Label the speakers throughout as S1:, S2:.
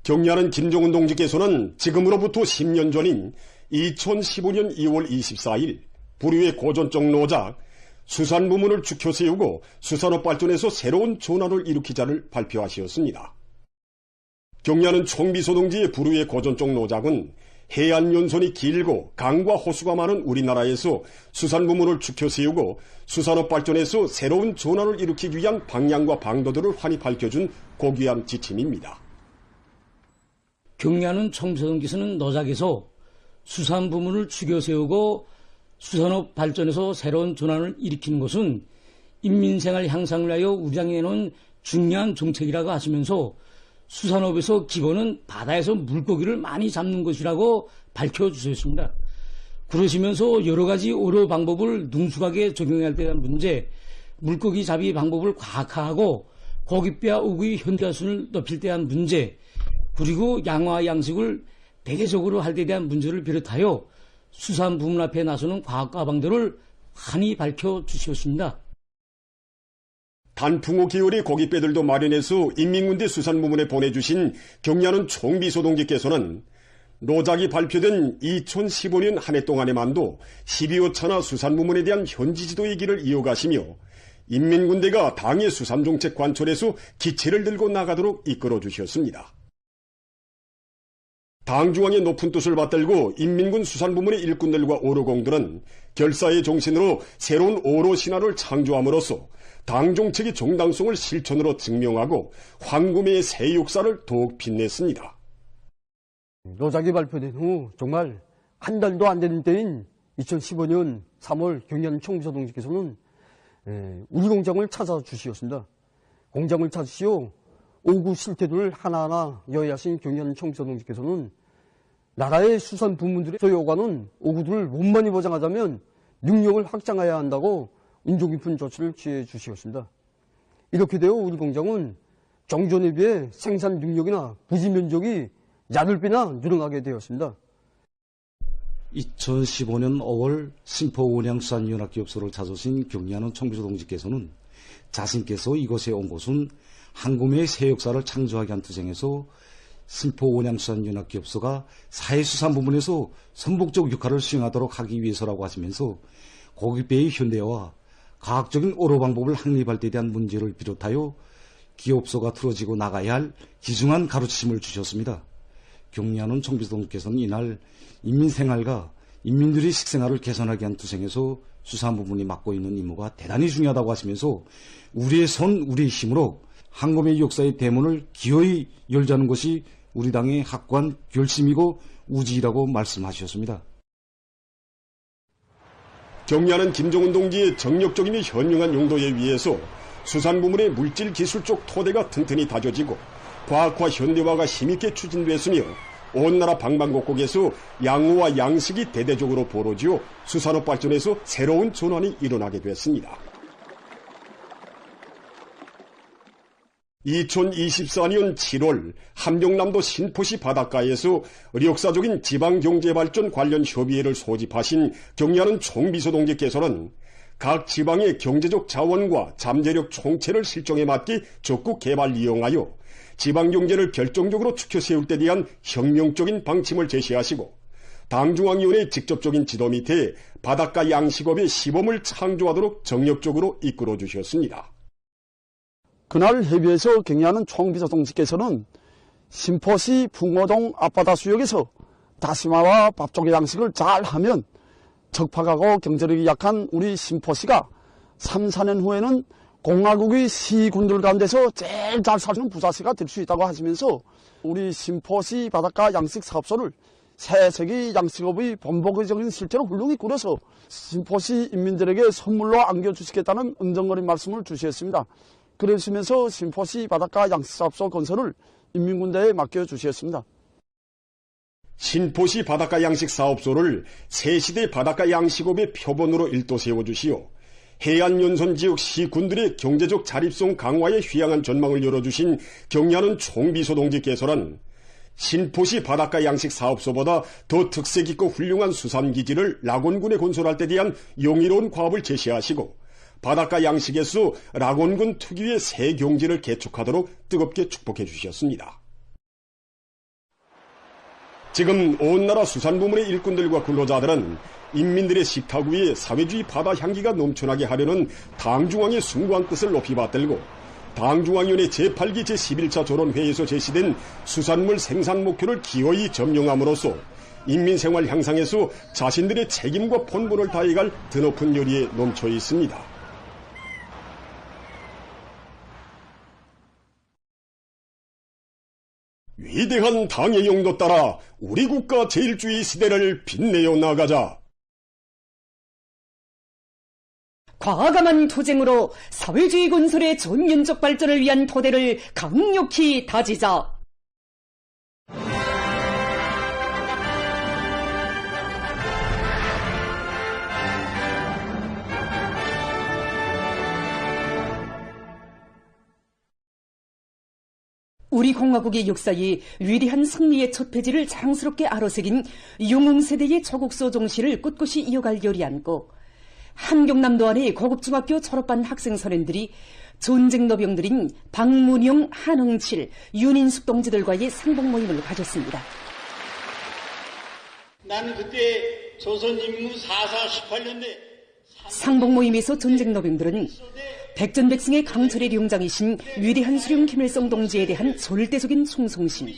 S1: 경리하는 김종훈 동지께서는 지금으로부터 10년 전인 2015년 2월 24일 부류의 고전적 노작 수산부문을 죽혀 세우고 수산업 발전에서 새로운 전환을 일으키자를 발표하셨습니다. 경리하는 총비서 동지의 부류의 고전적 노작은 해안 연선이 길고 강과 호수가 많은 우리나라에서 수산부문을 죽혀 세우고 수산업 발전에서 새로운 전환을 일으키기 위한 방향과 방도들을 환히 밝혀준 고귀한 지침입니다.
S2: 경리하는 총비서 동지께서는 노작에서 수산부문을 죽여 세우고 수산업 발전에서 새로운 전환을 일으키는 것은 인민생활 향상을 위하여 우장해놓은 중요한 정책이라고 하시면서 수산업에서 기본은 바다에서 물고기를 많이 잡는 것이라고 밝혀주셨습니다. 그러시면서 여러 가지 어려 방법을 능숙하게 적용해야 할 때에 대한 문제, 물고기 잡이 방법을 과학화하고 고깃배와 어구의 현대화순을 높일 때에 대한 문제, 그리고 양화 양식을 대대적으로 할 때에 대한 문제를 비롯하여 수산 부문 앞에 나서는 과학과 방도를 환히 밝혀주셨습니다.
S1: 단풍호 계열의 고깃배들도 마련해서 인민군대 수산부문에 보내주신 경리하는 총비서 동지께서는 노작이 발표된 2015년 한 해 동안에만도 12호 차나 수산부문에 대한 현지 지도의 길을 이어가시며 인민군대가 당의 수산정책 관철에서 기체를 들고 나가도록 이끌어주셨습니다. 당 중앙의 높은 뜻을 받들고 인민군 수산부문의 일꾼들과 오로공들은 결사의 정신으로 새로운 오로 신화를 창조함으로써 당 정책의 정당성을 실천으로 증명하고 황금의 새 역사를 더욱 빛냈습니다.
S3: 노작이 발표된 후 정말 한 달도 안 되는 때인 2015년 3월 경리하는 총비서 동지께서는 우리 공장을 찾아주시었습니다. 공장을 찾으시오 오구 실태들을 하나하나 여야하신 경리하는 총비서 동지께서는 나라의 수산 부문들의 요구하는 오구들을 원만히 보장하자면 능력을 확장해야 한다고 인조 깊은 조치를 취해 주시었습니다. 이렇게 되어 우리 공장은 정전에 비해 생산 능력이나 부지 면적이 8배나 늘어나게 되었습니다.
S4: 2015년 5월 심포원양수산연합기업소를 찾으신 경리하는 총비서 동지께서는 자신께서 이곳에 온 곳은 황금의 새 역사를 창조하기 위한 투쟁에서 심포원양수산연합기업소가 사회수산 부문에서 선봉적 역할을 수행하도록 하기 위해서라고 하시면서 고깃배의 현대화와 과학적인 오로 방법을 확립할 때에 대한 문제를 비롯하여 기업소가 틀어지고 나가야 할 기중한 가르침을 주셨습니다. 경리하는 총비서 동지께서는 이날 인민생활과 인민들의 식생활을 개선하기 위한 투쟁에서 수산부문이 맡고 있는 임무가 대단히 중요하다고 하시면서 우리의 손, 우리의 힘으로 황금의 역사의 대문을 기어이 열자는 것이 우리 당의 확고한 결심이고 우지라고 말씀하셨습니다.
S1: 경리하는 김종훈 동지의 정력적이며 현명한 용도에 의해서 수산부문의 물질 기술적 토대가 튼튼히 다져지고 과학화 현대화가 힘있게 추진됐으며 온 나라 방방곡곡에서 양호와 양식이 대대적으로 벌어지어 수산업 발전에서 새로운 전환이 일어나게 됐습니다. 2024년 7월 함경남도 신포시 바닷가에서 역사적인 지방경제발전 관련 협의회를 소집하신 경리하는 총비서 동지께서는 각 지방의 경제적 자원과 잠재력 총체를 실정에 맞게 적극 개발 이용하여 지방경제를 결정적으로 축혀 세울 때 대한 혁명적인 방침을 제시하시고 당중앙위원회의 직접적인 지도 밑에 바닷가 양식업의 시범을 창조하도록 정력적으로 이끌어 주셨습니다.
S3: 그날 협의에서 경리하는 총비서 동지께서는 신포시 풍호동 앞바다 수역에서 다시마와 밥조개 양식을 잘하면 적파가고 경제력이 약한 우리 신포시가 3, 4년 후에는 공화국의 시군들 가운데서 제일 잘 사는 부자시가 될 수 있다고 하시면서 우리 신포시 바닷가 양식 사업소를 새세기 양식업의 본보기적인 실태로 훌륭히 꾸려서 신포시 인민들에게 선물로 안겨주시겠다는 은정거린 말씀을 주셨습니다. 그러시면서 신포시 바닷가 양식사업소 건설을 인민군대에 맡겨주셨습니다.
S1: 신포시 바닷가 양식사업소를 새시대 바닷가 양식업의 표본으로 일도 세워주시오. 해안연선 지역 시군들의 경제적 자립성 강화에 휘양한 전망을 열어주신 경리하는 총비서 동지께서는 신포시 바닷가 양식사업소보다 더 특색 있고 훌륭한 수산기지를 락원군에 건설할 때 대한 용의로운 과업을 제시하시고 바닷가 양식에서 락원군 특유의 새 경제를 개척하도록 뜨겁게 축복해 주셨습니다. 지금 온 나라 수산부문의 일꾼들과 근로자들은 인민들의 식탁 위에 사회주의 바다 향기가 넘쳐나게 하려는 당중앙의 숭고한 뜻을 높이 받들고 당중앙위원회 제8기 제11차 조론회의에서 제시된 수산물 생산 목표를 기어이 점령함으로써 인민생활 향상에서 자신들의 책임과 본분을 다해갈 드높은 열의에 넘쳐 있습니다. 위대한 당의 용도 따라 우리 국가 제일주의 시대를 빛내어 나가자.
S5: 과감한 투쟁으로 사회주의 건설의 전면적 발전을 위한 토대를 강력히 다지자. 우리 공화국의 역사에 위대한 승리의 첫 페이지를 자랑스럽게 아로새긴 영웅세대의 조국소 정신을 꿋꿋이 이어갈 열이 안고 함경남도 안의 고급중학교 졸업반 학생선원들이 전쟁 노병들인 박문영, 한흥칠, 윤인숙 동지들과의 상봉 모임을 가졌습니다.
S6: 나는 그때 조선인민군 4.4 18년대
S5: 상봉 모임에서 전쟁 노병들은 백전백승의 강철의 용장이신 위대한 수령 김일성 동지에 대한 절대적인 충성심,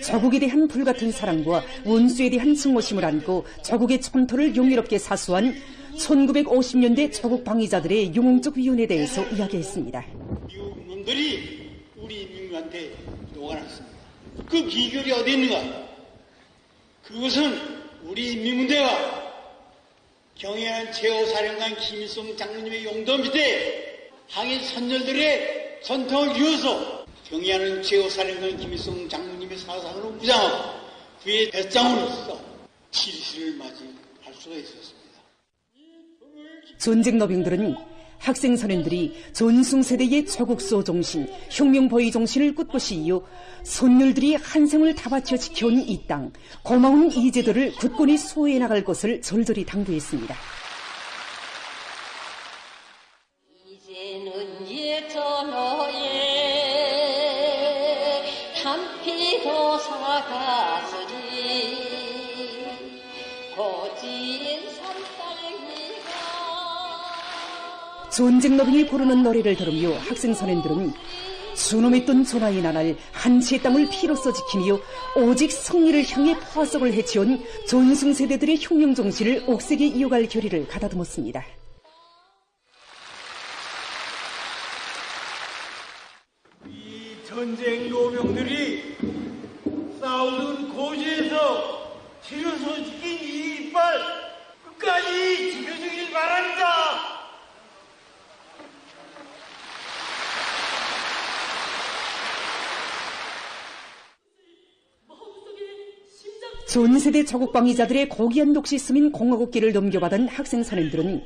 S5: 조국에 대한 불같은 사랑과 원수에 대한 증오심을 안고 조국의 촌토를 용의롭게 사수한 1950년대 조국 방위자들의 영웅적 위훈에 대해서 이야기했습니다.
S6: 미국 놈들이 우리 인민한테 녹아났습니다. 그 비결이 어디 있는가? 그것은 우리 인민군대가 경애한 제5사령관 김일성 장군님의 용도 밑에 항일 선열들의 전통을 이어서 경애하는 제5사령관 김일성 장군님의 사상으로 무장하고 그의 배짱으로서 치리시를 맞이할 수가 있었습니다.
S5: 전쟁 노병들은 학생선원들이 전승세대의 조국소 정신, 혁명보위 정신을 꿋꿋이 이어 손녀들이 한 생을 다 바쳐 지켜온 이 땅, 고마운 이 제도를 굳건히 수호해 나갈 것을 절절히 당부했습니다.
S7: 이제는 예전어에 담피도 사가으리 고진
S5: 전쟁 노병이 부르는 노래를 들으며 학생선원들은 수놈했던 전하의 나날 한치의 땅을 피로써 지키며 오직 승리를 향해 포화석을 해치운 전승세대들의 혁명 정신을 옥색에 이어갈 결의를 가다듬었습니다.
S6: 이 전쟁 노병들이 싸우는 고지에서 치료소 지킨 이 이빨 끝까지 지켜주길 바랍니다.
S5: 전 세대 조국 방위자들의 고귀한 녹시 스민 공화국기를 넘겨받은 학생선원들은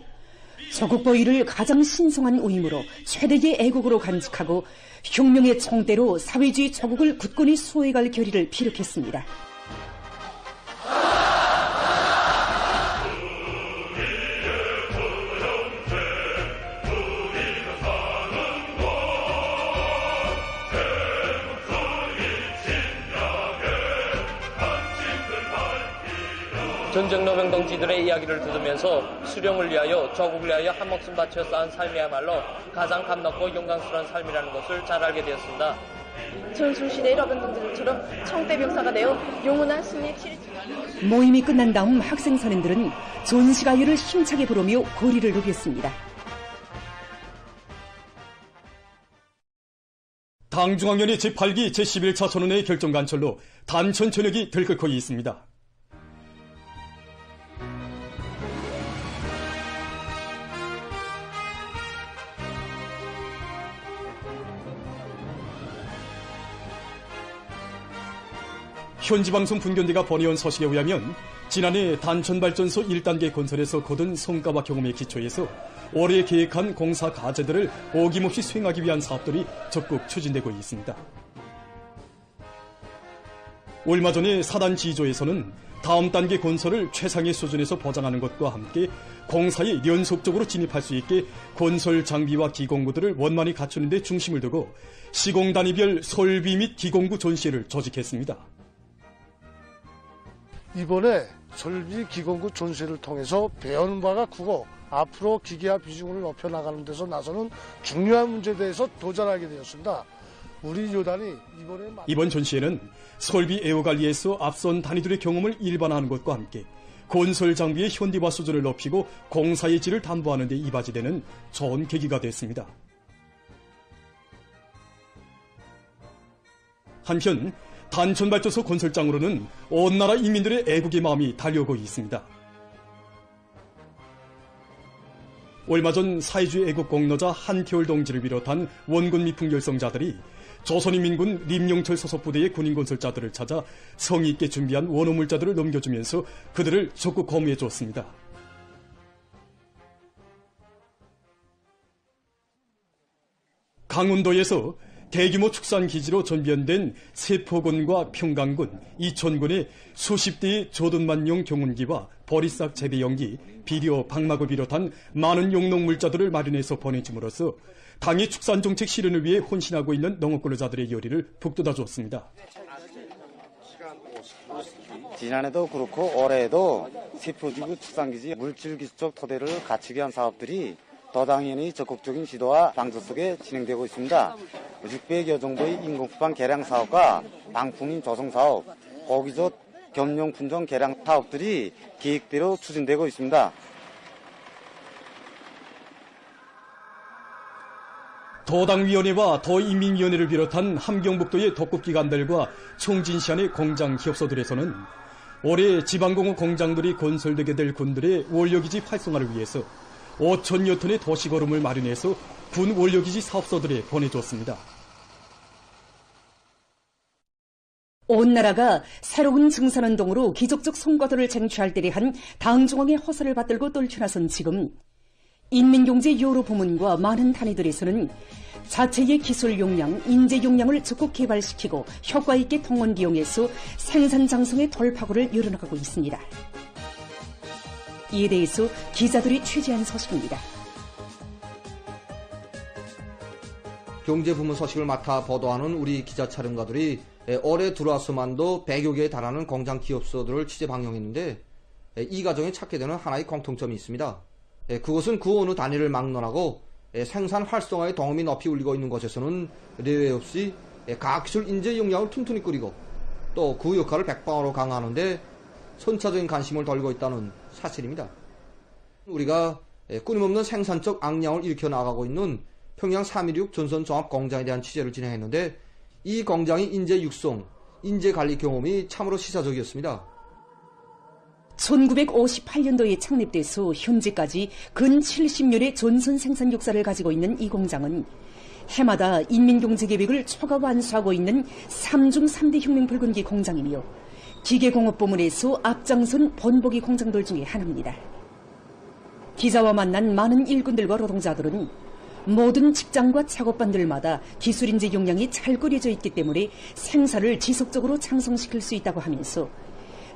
S5: 조국 보위를 가장 신성한 의무로 최대의 애국으로 간직하고 혁명의 총대로 사회주의 조국을 굳건히 수호해갈 결의를 피력했습니다.
S8: 전쟁 노병 동지들의 이야기를 들으면서 수령을 위하여 조국을 위하여 한 목숨 바쳐 쌓은 삶이야말로 가장 감넉고 영광스러운 삶이라는 것을 잘 알게 되었습니다.
S9: 전술시대의 러병동지들처럼 청대병사가 되어 영원한 승리의 치를.
S5: 모임이 끝난 다음 학생선원들은 전시가요를 힘차게 부르며 거리를 누볐습니다.
S10: 당중앙위원회 제8기 제11차 전원회의 결정관철로 단천 전역이 들끓고 있습니다. 현지방송 분견대가 보내온 서식에 의하면 지난해 단천발전소 1단계 건설에서 거둔 성과와 경험에 기초해서 올해 계획한 공사 과제들을 어김없이 수행하기 위한 사업들이 적극 추진되고 있습니다. 얼마 전에 4단 지휘조에서는 다음 단계 건설을 최상의 수준에서 보장하는 것과 함께 공사에 연속적으로 진입할 수 있게 건설 장비와 기공구들을 원만히 갖추는 데 중심을 두고 시공 단위별 설비 및 기공구 전시회를 조직했습니다.
S11: 이번에 설비 기공구 전세를 통해서 배우는 바가 크고 앞으로 기계화 비중을 높여나가는 데서 나서는 중요한 문제에 대해서 도전하게 되었습니다. 우리 요단이
S10: 이번 전시회는 설비 애호관리에서 앞선 단위들의 경험을 일반화하는 것과 함께 건설 장비의 현대화 수준을 높이고 공사의 질을 담보하는 데 이바지되는 좋은 계기가 됐습니다. 한편 단천발전소 건설장으로는 온 나라 인민들의 애국의 마음이 달려오고 있습니다. 얼마 전 사회주의 애국 공로자 한태울 동지를 비롯한 원군 미풍 열성자들이 조선인민군 림용철 소속부대의 군인 건설자들을 찾아 성의 있게 준비한 원호물자들을 넘겨주면서 그들을 적극 거무해 줬습니다. 강원도에서 대규모 축산기지로 전변된 세포군과 평강군, 이천군의 수십 대의 조든만용 경운기와 보리싹 재배용기, 비료, 방막을 비롯한 많은 용농물자들을 마련해서 보내줌으로써 당의 축산정책 실현을 위해 혼신하고 있는 농업근로자들의 열의를 북돋아줬습니다.
S12: 지난해도 그렇고 올해에도 세포지구 축산기지 물질기술적 토대를 갖추기 위한 사업들이 더 당연히 적극적인 지도와 방조 속에 진행되고 있습니다. 600여 정도의 인공수방 개량 사업과 방풍인 조성 사업, 고기조 겸용 품종 개량 사업들이 계획대로 추진되고 있습니다.
S10: 도당위원회와 도인민위원회를 비롯한 함경북도의 독급기관들과 총진시안의 공장 기업소들에서는 올해 지방공업 공장들이 건설되게 될 군들의 원료기지 활성화를 위해서 5천여 톤의 도시거름을 마련해서 군 원료기지 사업소들에 보내줬습니다.
S5: 온 나라가 새로운 증산운동으로 기적적 성과들을 쟁취할 때에 한 당중앙의 허세를 받들고 떨쳐나선 지금 인민경제 여러 부문과 많은 단위들에서는 자체의 기술 역량, 인재 역량을 적극 개발시키고 효과 있게 동원 기용해서 생산 장성의 돌파구를 열어나가고 있습니다. 이에 대해서 기자들이 취재한 소식입니다.
S13: 경제부문 소식을 맡아 보도하는 우리 기자 촬영가들이 올해 들어와서만도 100여 개에 달하는 공장 기업소들을 취재 방영했는데 이 과정에 찾게 되는 하나의 공통점이 있습니다. 그것은 그 어느 단위를 막론하고 생산 활성화의 동험이 높이 울리고 있는 곳에서는 예외 없이 과학기술 인재 역량을 튼튼히 꾸리고 또 그 역할을 백방으로 강화하는데 선차적인 관심을 돌리고 있다는 사실입니다. 우리가 끊임없는 생산적 악량을 일으켜 나가고 있는 평양 316 전선종합공장에 대한 취재를 진행했는데 이 공장의 인재 육성, 인재 관리 경험이 참으로 시사적이었습니다.
S5: 1958년도에 창립돼서 현재까지 근 70년의 전선 생산 역사를 가지고 있는 이 공장은 해마다 인민경제계획을 초과 완수하고 있는 3중 3대 혁명 붉은기 공장이며 기계공업 부문에서 앞장선 본보기 공장들 중에 하나입니다. 기자와 만난 많은 일꾼들과 노동자들은 모든 직장과 작업반들마다 기술인재 역량이 잘 꾸려져 있기 때문에 생산을 지속적으로 창성시킬 수 있다고 하면서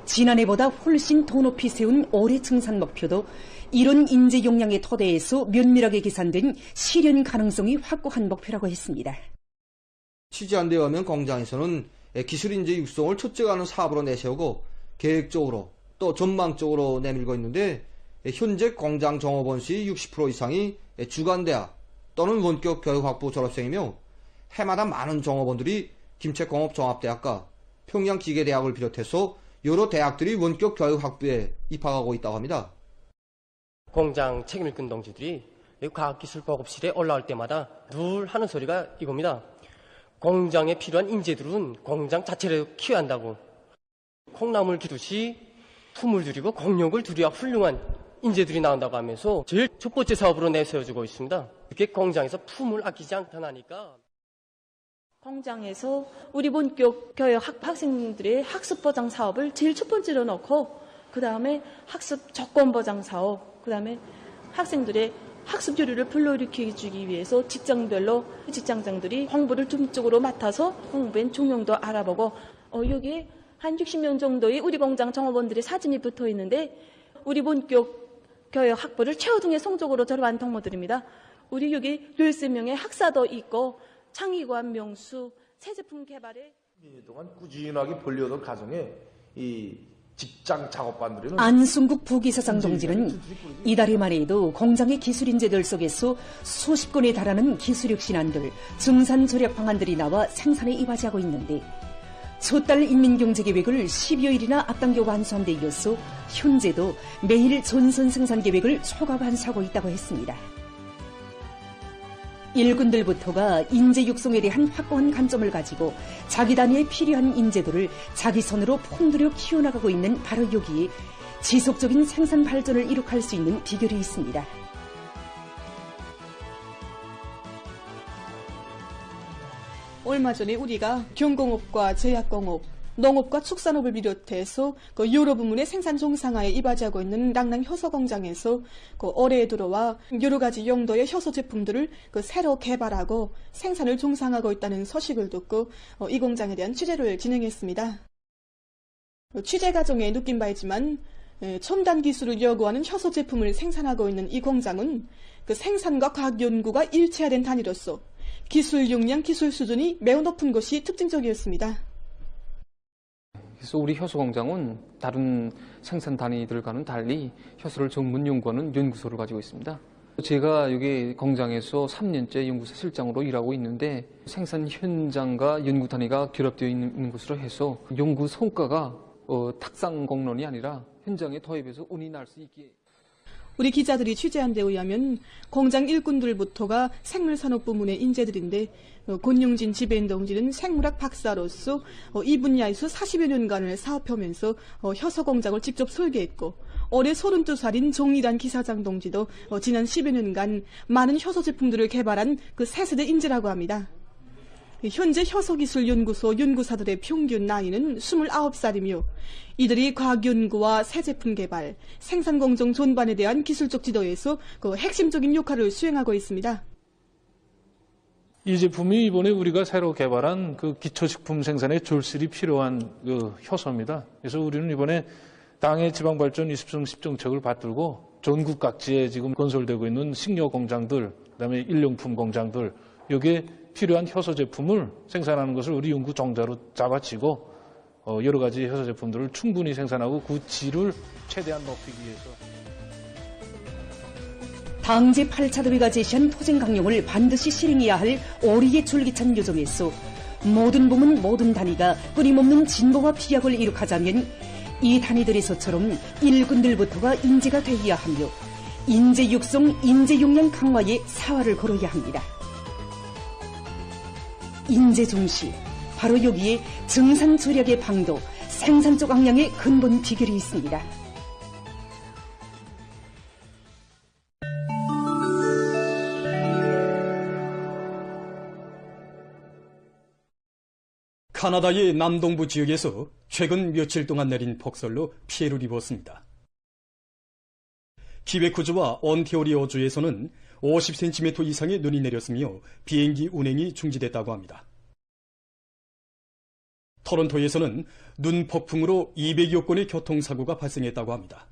S5: 지난해보다 훨씬 더 높이 세운 올해 증산 목표도 이런 인재 역량의 토대에서 면밀하게 계산된 실현 가능성이 확고한 목표라고 했습니다.
S13: 취재한 데 의하면 공장에서는 기술인재 육성을 첫째가 하는 사업으로 내세우고 계획적으로 또 전망적으로 내밀고 있는데 현재 공장 종업원 수의 60% 이상이 주간대학 또는 원격 교육학부 졸업생이며 해마다 많은 종업원들이 김책공업종합대학과 평양기계대학을 비롯해서 여러 대학들이 원격 교육학부에 입학하고 있다고 합니다.
S8: 공장 책임일꾼 동지들이 과학기술 보급실에 올라올 때마다 늘 하는 소리가 이겁니다. 공장에 필요한 인재들은 공장 자체를 키워야 한다고. 콩나물 기르듯이 품을 들이고 공력을 들여야 훌륭한 인재들이 나온다고 하면서 제일 첫 번째 사업으로 내세워주고 있습니다. 이렇게 공장에서 품을 아끼지 않다니까.
S9: 공장에서 우리 본격 교육 학생들의 학습 보장 사업을 제일 첫 번째로 넣고 그 다음에 학습 조건 보장 사업, 그 다음에 학생들의 학습 교류를 불러일으켜주기 위해서 직장별로 직장장들이 홍보를 전적으로 맡아서 홍보엔 종용도 알아보고 여기에 한 60명 정도의 우리 공장 종업원들의 사진이 붙어 있는데 우리 본격 교육 학부를 최우등의 성적으로 졸업한 동무들입니다. 우리 여기 13명의 학사도 있고 창의관 명수, 새 제품 개발에
S14: 2년 동안 꾸준하게 벌려오던 과정에 이 직장 작업반들은
S5: 안순국 부기사장 동지는 이달에만 해도 공장의 기술 인재들 속에서 수십 건에 달하는 기술력 신안들, 증산 절약 방안들이 나와 생산에 이바지하고 있는데 첫 달 인민경제계획을 12여일이나 앞당겨 완수한 데 이어서 현재도 매일 전선 생산 계획을 초과 완수하고 있다고 했습니다. 일꾼들부터가 인재 육성에 대한 확고한 관점을 가지고 자기 단위에 필요한 인재들을 자기 손으로 품들여 키워나가고 있는 바로 여기에 지속적인 생산 발전을 이룩할 수 있는 비결이 있습니다.
S9: 얼마 전에 우리가 경공업과 제약공업, 농업과 축산업을 비롯해서 그 여러 부문의 생산 정상화에 이바지하고 있는 랑랑 효소 공장에서 그 올해에 들어와 여러 가지 용도의 효소 제품들을 그 새로 개발하고 생산을 정상화하고 있다는 소식을 듣고 이 공장에 대한 취재를 진행했습니다. 취재 과정에 느낀 바이지만 첨단 기술을 요구하는 효소 제품을 생산하고 있는 이 공장은 그 생산과 과학 연구가 일체화된 단위로서 기술 역량, 기술 수준이 매우 높은 것이 특징적이었습니다.
S15: 그래서 우리 효소 공장은 다른 생산 단위들과는 달리 효소를 전문 연구하는 연구소를 가지고 있습니다. 제가 여기 공장에서 3년째 연구소 실장으로 일하고 있는데 생산 현장과 연구 단위가 결합되어 있는 것으로 해서 연구 성과가 탁상 공론이 아니라 현장에 도입해서 운이 날 수 있게.
S9: 우리 기자들이 취재한 데 의하면 공장 일꾼들부터가 생물산업 부문의 인재들인데 권용진 지배인 동지는 생물학 박사로서 이 분야에서 40여 년간을 사업하면서 효소 공장을 직접 설계했고 올해 32살인 정일환 기사장 동지도 지난 10여 년간 많은 효소 제품들을 개발한 그 새세대 인재라고 합니다. 현재 효소기술연구소 연구사들의 평균 나이는 29살이며 이들이 과학연구와 새 제품 개발, 생산공정 전반에 대한 기술적 지도에서 그 핵심적인 역할을 수행하고 있습니다.
S16: 이 제품이 이번에 우리가 새로 개발한 그 기초식품 생산에 졸실이 필요한 그 효소입니다. 그래서 우리는 이번에 당의 지방발전 20정 정책을 받들고 전국 각지에 지금 건설되고 있는 식료 공장들, 그다음에 일용품 공장들, 여기에 필요한 효소 제품을 생산하는 것을 우리 연구 종자로 잡아치고 여러 가지 효소 제품들을 충분히 생산하고 그 질을 최대한 높이기 위해서.
S5: 당제 8차 도의가 제시한 토쟁 강령을 반드시 실행해야 할 오리의 줄기찬 요정에서 모든 부문 모든 단위가 끊임없는 진보와 피약을 이룩하자면 이 단위들에서처럼 일꾼들부터가 인재가 되어야 하며 인재 육성, 인재 역량 강화에 사활을 걸어야 합니다. 인재 중시, 바로 여기에 증산 절약의 방도, 생산적 역량의 근본 비결이 있습니다.
S10: 카나다의 남동부 지역에서 최근 며칠 동안 내린 폭설로 피해를 입었습니다. 키베쿠주와 온태오리오주에서는 50cm 이상의 눈이 내렸으며 비행기 운행이 중지됐다고 합니다. 토론토에서는 눈 폭풍으로 200여 건의 교통사고가 발생했다고 합니다.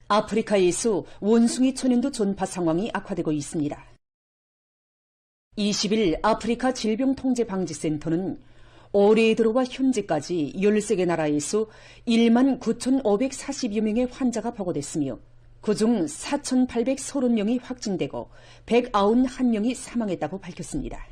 S5: 아프리카에서 원숭이 천연두 전파 상황이 악화되고 있습니다. 20일 아프리카 질병통제방지센터는 올해에 들어와 현재까지 13개 나라에서 1만 9,540여 명의 환자가 보고됐으며 그중 4,830명이 확진되고 191명이 사망했다고 밝혔습니다.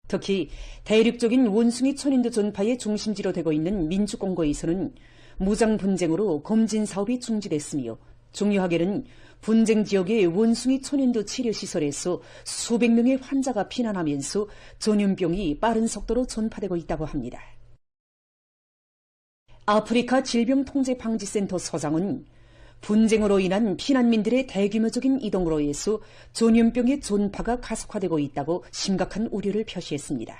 S5: 특히 대륙적인 원숭이 천연두 전파의 중심지로 되고 있는 민주공고에서는 무장 분쟁으로 검진 사업이 중지됐으며 중요하게는 분쟁 지역의 원숭이 천연두 치료시설에서 수백 명의 환자가 피난하면서 전염병이 빠른 속도로 전파되고 있다고 합니다. 아프리카 질병통제방지센터 소장은 분쟁으로 인한 피난민들의 대규모적인 이동으로 인해서 전염병의 전파가 가속화되고 있다고 심각한 우려를 표시했습니다.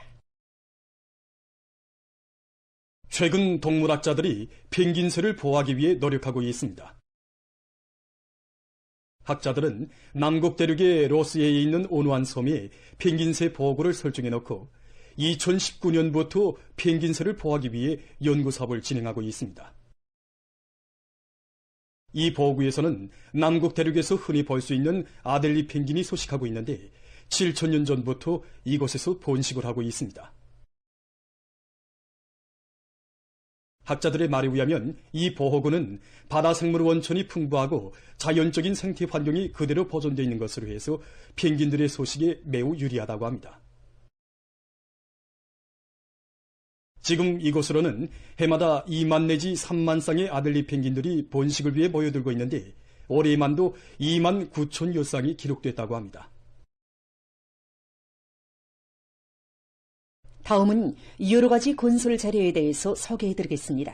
S10: 최근 동물학자들이 펭귄새를 보호하기 위해 노력하고 있습니다. 학자들은 남극 대륙의 로스에 있는 온화한 섬에 펭귄새 보호구를 설정해 놓고 2019년부터 펭귄새를 보호하기 위해 연구 사업을 진행하고 있습니다. 이 보호구에서는 남극 대륙에서 흔히 볼 수 있는 아델리 펭귄이 서식하고 있는데 7,000년 전부터 이곳에서 번식을 하고 있습니다. 학자들의 말에 의하면 이 보호구는 바다 생물 원천이 풍부하고 자연적인 생태 환경이 그대로 보존되어 있는 것으로 해서 펭귄들의 소식에 매우 유리하다고 합니다. 지금 이곳으로는 해마다 2만 내지 3만 쌍의 아들리 펭귄들이 번식을 위해 모여들고 있는데 올해만도 2만 9천여 쌍이 기록됐다고 합니다.
S5: 다음은 여러 가지 건설 자료에 대해서 소개해드리겠습니다.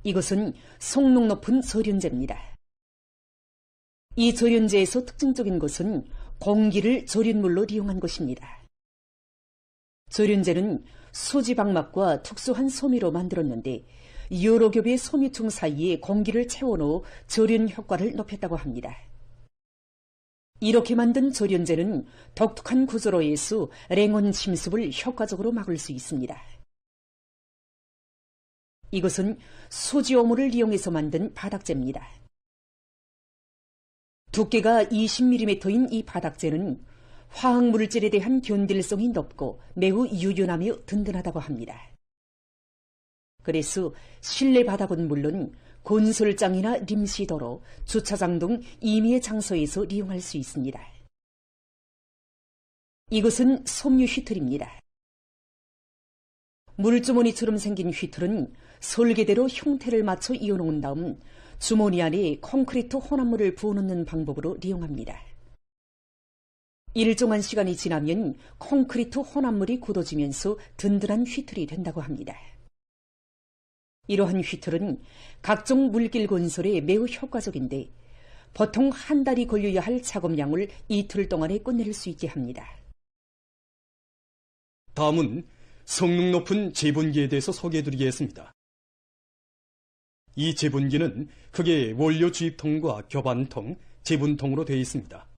S5: 이것은 성능 높은 조련제입니다. 이 조련제에서 특징적인 것은 공기를 조련물로 이용한 것입니다. 조련제는 수지방막과 특수한 소미로 만들었는데 여러 겹의 소미층 사이에 공기를 채워넣어 조련 효과를 높였다고 합니다. 이렇게 만든 조련제는 독특한 구조로 해서 냉온 침습을 효과적으로 막을 수 있습니다. 이것은 수지오물을 이용해서 만든 바닥재입니다. 두께가 20mm인 이 바닥재는 화학물질에 대한 견딜성이 높고 매우 유연하며 든든하다고 합니다. 그래서 실내 바닥은 물론 건설장이나 림시도로, 주차장 등 임의의 장소에서 이용할 수 있습니다. 이것은 섬유 휘틀입니다. 물주머니처럼 생긴 휘틀은 설계대로 형태를 맞춰 이어놓은 다음 주머니 안에 콘크리트 혼합물을 부어넣는 방법으로 이용합니다. 일정한 시간이 지나면 콘크리트 혼합물이 굳어지면서 든든한 휘틀이 된다고 합니다. 이러한 휘틀은 각종 물길 건설에 매우 효과적인데 보통 한 달이 걸려야 할 작업량을 이틀 동안에 끝낼 수 있게 합니다.
S10: 다음은 성능 높은 제분기에 대해서 소개해드리겠습니다. 이 제분기는 크게 원료 주입통과 교반통, 제분통으로 되어 있습니다.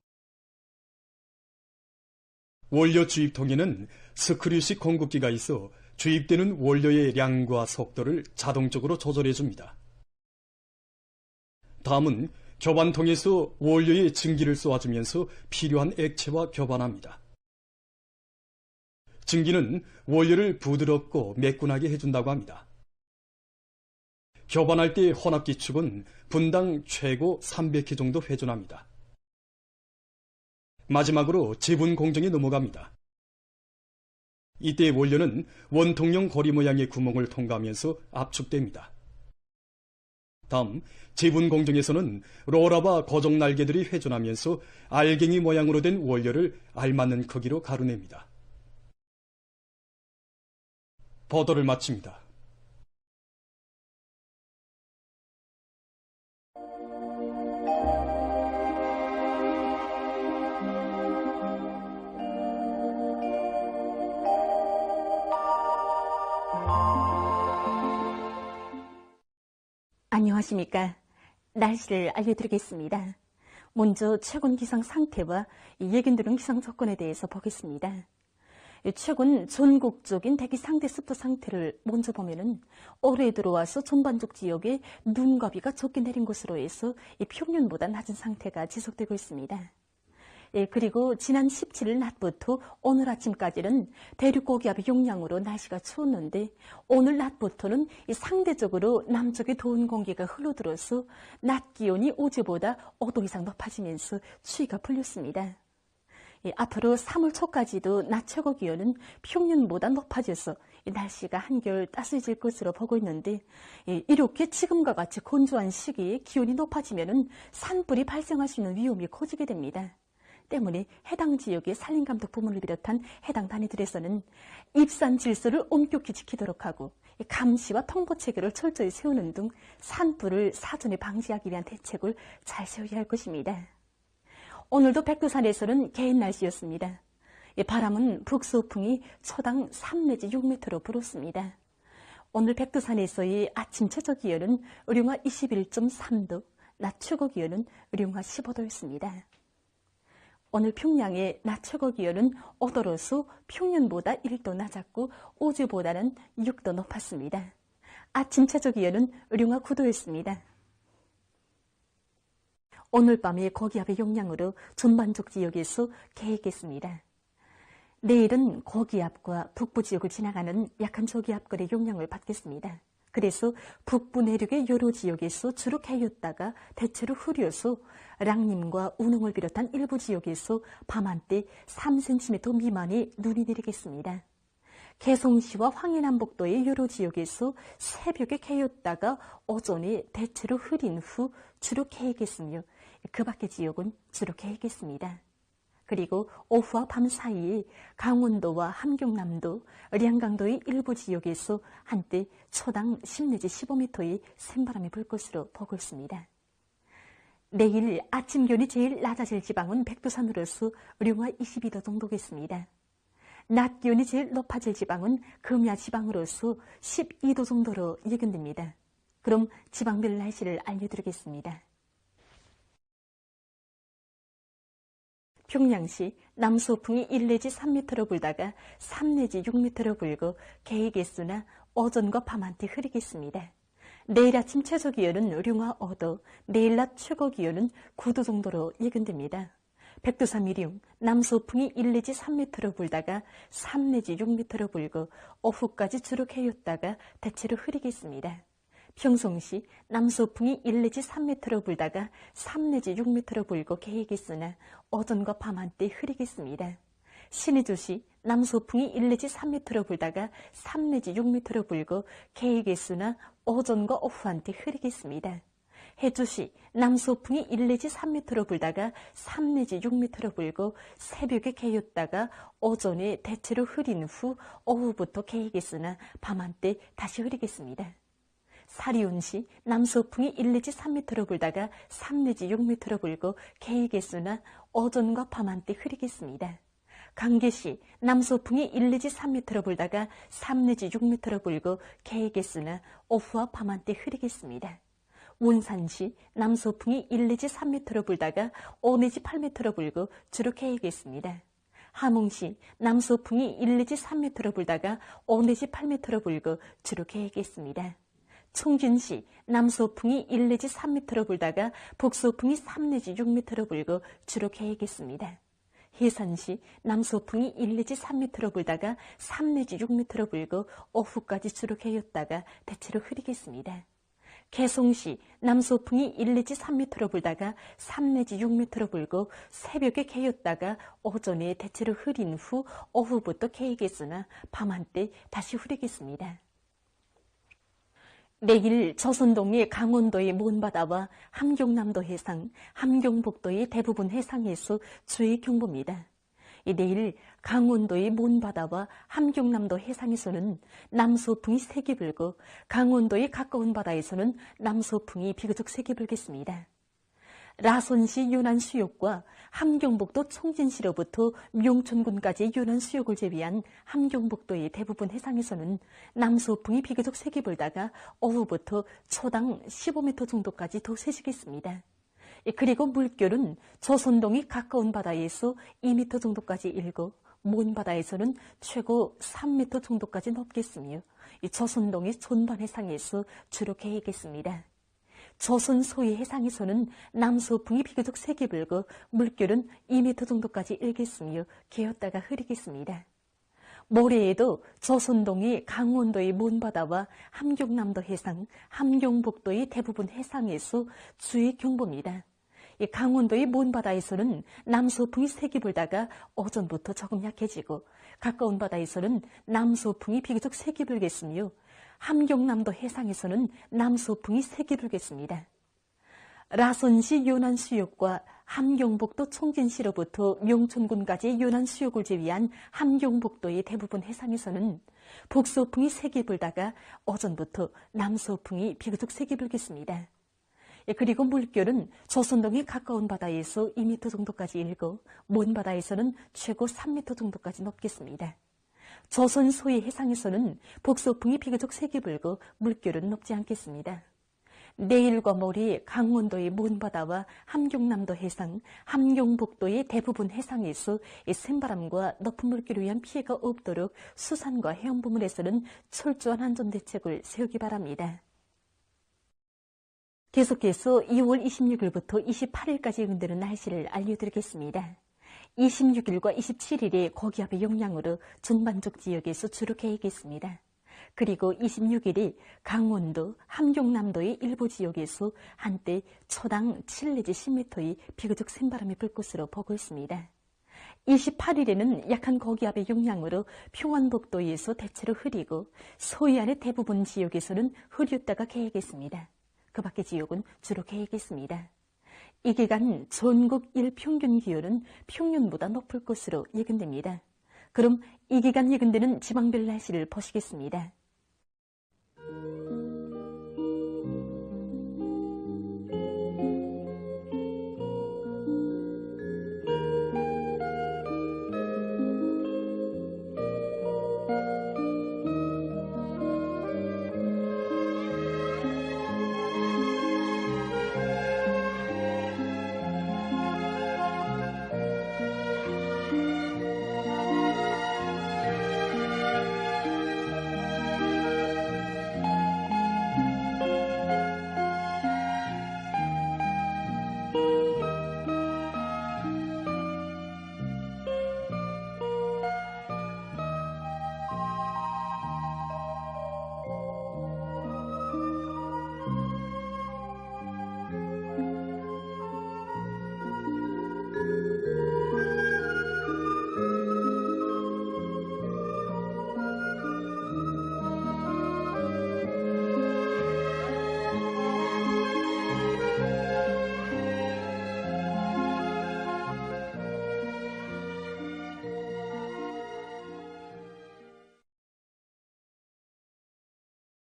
S10: 원료 주입통에는 스크류식 공급기가 있어 주입되는 원료의 양과 속도를 자동적으로 조절해줍니다. 다음은 교반통에서 원료의 증기를 쏘아주면서 필요한 액체와 교반합니다. 증기는 원료를 부드럽고 매끈하게 해준다고 합니다. 교반할 때 혼합기축은 분당 최고 300회 정도 회전합니다. 마지막으로 제분 공정에 넘어갑니다. 이때 원료는 원통형 고리 모양의 구멍을 통과하면서 압축됩니다. 다음 제분 공정에서는 롤러바 고정 날개들이 회전하면서 알갱이 모양으로 된 원료를 알맞는 크기로 가루냅니다. 보도를 마칩니다.
S14: 안녕하십니까. 날씨를 알려드리겠습니다. 먼저 최근 기상 상태와 예견 되는 기상 조건에 대해서 보겠습니다. 최근 전국적인 대기 상대 습도 상태를 먼저 보면은 올해 들어와서 전반적 지역에 눈과 비가 적게 내린 것으로 해서 평년보다 낮은 상태가 지속되고 있습니다. 그리고 지난 17일 낮부터 오늘 아침까지는 대륙 고기압의 영향으로 날씨가 추웠는데 오늘 낮부터는 상대적으로 남쪽에 더운 공기가 흘러들어서 낮 기온이 어제보다 5도 이상 높아지면서 추위가 풀렸습니다. 앞으로 3월 초까지도 낮 최고 기온은 평년보다 높아져서 날씨가 한결 따스해질 것으로 보고 있는데 이렇게 지금과 같이 건조한 시기에 기온이 높아지면 산불이 발생할 수 있는 위험이 커지게 됩니다. 때문에 해당 지역의 산림감독 부문을 비롯한 해당 단위들에서는 입산 질서를 엄격히 지키도록 하고 감시와 통보 체계를 철저히 세우는 등 산불을 사전에 방지하기 위한 대책을 잘 세워야 할 것입니다. 오늘도 백두산에서는 개인 날씨였습니다. 바람은 북서풍이 초당 3 내지 6m로 불었습니다. 오늘 백두산에서의 아침 최저 기온은 의령화 21.3도, 낮 최고 기온은 의령화 15도였습니다. 오늘 평양의 낮 최고 기온은 5도로서 평년보다 1도 낮았고 어제보다는 6도 높았습니다. 아침 최저 기온은 의령화 9도였습니다. 오늘 밤에 고기압의 영향으로 전반적 지역에서 개겠습니다. 내일은 고기압과 북부 지역을 지나가는 약한 저기압골의 영향을 받겠습니다. 그래서 북부 내륙의 여러 지역에서 주로 개였다가 대체로 흐려서 랑림과 운흥을 비롯한 일부 지역에서 밤한때 3cm 미만의 눈이 내리겠습니다. 개성시와 황해남북도의 여러 지역에서 새벽에 개였다가 오전에 대체로 흐린 후 주로 개겠으며 그 밖의 지역은 주로 개겠습니다. 그리고 오후와 밤 사이에 강원도와 함경남도, 량강도의 일부 지역에서 한때 초당 10 내지 15m의 센바람이 불 것으로 보고 있습니다. 내일 아침 기온이 제일 낮아질 지방은 백두산으로서 령화 22도 정도겠습니다. 낮 기온이 제일 높아질 지방은 금야 지방으로서 12도 정도로 예견됩니다. 그럼 지방별 날씨를 알려드리겠습니다. 평양시 남서풍이 1 내지 3m로 불다가 3 내지 6m로 불고 개의 개수나 오전과 밤한테 흐리겠습니다. 내일 아침 최저기온은 령화 5도, 내일 낮 최고기온은 9도 정도로 예견됩니다. 백두산 미령 남서풍이 1 내지 3m로 불다가 3 내지 6m로 불고 오후까지 주로 개였다가 대체로 흐리겠습니다. 평송시 남서풍이 1 내지 3m로 불다가 3 내지 6m로 불고 개이겠으나 오전과 밤한때 흐리겠습니다. 신의주시 남서풍이 1 내지 3m로 불다가 3 내지 6m로 불고 개이겠으나 오전과 오후한테 흐리겠습니다. 해주시 남서풍이 1 내지 3m로 불다가 3 내지 6m로 불고 새벽에 개였다가 오전에 대체로 흐린 후 오후부터 개이겠으나 밤한때 다시 흐리겠습니다. 사리온시 남서풍이 1 내지 3m로 불다가 3 내지 6m로 불고 개이겠으나 오전과 밤한때 흐리겠습니다. 강계시 남서풍이 1 내지 3m로 불다가 3 내지 6m로 불고 개이겠으나 오후와 밤한때 흐리겠습니다. 운산시 남서풍이 1 내지 3m로 불다가 5 내지 8m로 불고 주로 개이겠습니다. 함흥시 남서풍이 1 내지 3m로 불다가 5 내지 8m로 불고 주로 개이겠습니다. 충진시 남서풍이 1 내지 3m로 불다가 북서풍이 3 내지 6m로 불고 주로 개이겠습니다. 해산시 남서풍이 1 내지 3m로 불다가 3 내지 6m로 불고 오후까지 주로 개였다가 대체로 흐리겠습니다. 개송시 남서풍이 1 내지 3m로 불다가 3 내지 6m로 불고 새벽에 개였다가 오전에 대체로 흐린 후 오후부터 개이겠으나 밤한때 다시 흐리겠습니다. 내일 조선동의 강원도의 먼바다와 함경남도 해상, 함경북도의 대부분 해상에서 주의 경보입니다. 내일 강원도의 먼바다와 함경남도 해상에서는 남서풍이 세게 불고 강원도의 가까운 바다에서는 남서풍이 비교적 세게 불겠습니다. 라선시 요난수욕과 함경북도 청진시로부터 명천군까지의 요난수욕을 제외한 함경북도의 대부분 해상에서는 남서풍이 비교적 세게 불다가 오후부터 초당 15m 정도까지 더 세지겠습니다. 그리고 물결은 조선동이 가까운 바다에서 2m 정도까지 일고 먼 바다에서는 최고 3m 정도까지 높겠으며 조선동의 전반 해상에서 주로 개이겠습니다. 조선 소위 해상에서는 남서풍이 비교적 세게 불고 물결은 2m 정도까지 일겠으며 개었다가 흐리겠습니다. 모레에도 조선동이 강원도의 먼바다와 함경남도 해상, 함경북도의 대부분 해상에서 주의 경보입니다. 강원도의 먼바다에서는 남서풍이 세게 불다가 오전부터 조금 약해지고 가까운 바다에서는 남서풍이 비교적 세게 불겠으며 함경남도 해상에서는 남서풍이 세게 불겠습니다. 라선시 요난수욕과 함경북도 청진시로부터 명천군까지의 요난수욕을 제외한 함경북도의 대부분 해상에서는 북서풍이 세게 불다가 오전부터 남서풍이 비교적 세게 불겠습니다. 그리고 물결은 조선동이 가까운 바다에서 2m 정도까지 일고 먼 바다에서는 최고 3m 정도까지 높겠습니다. 조선 소위 해상에서는 북서풍이 비교적 세게 불고 물결은 높지 않겠습니다. 내일과 모레 강원도의 먼 바다와 함경남도 해상, 함경북도의 대부분 해상에서 센바람과 높은 물결에 의한 피해가 없도록 수산과 해운부문에서는 철저한 안전대책을 세우기 바랍니다. 계속해서 2월 26일부터 28일까지 예견되는 날씨를 알려드리겠습니다. 26일과 27일에 고기압의 영향으로 중반쪽 지역에서 주로 계획했습니다. 그리고 26일이 강원도, 함경남도의 일부 지역에서 한때 초당 7 내지 10m의 비교적 센 바람이 불 것으로 보고 있습니다. 28일에는 약한 고기압의 영향으로 평안북도에서 대체로 흐리고 서해안의 대부분 지역에서는 흐렸다가 계획했습니다. 그 밖의 지역은 주로 계획했습니다. 이 기간 전국 일평균 기온은 평년보다 높을 것으로 예견됩니다. 그럼 이 기간 예견되는 지방별 날씨를 보시겠습니다.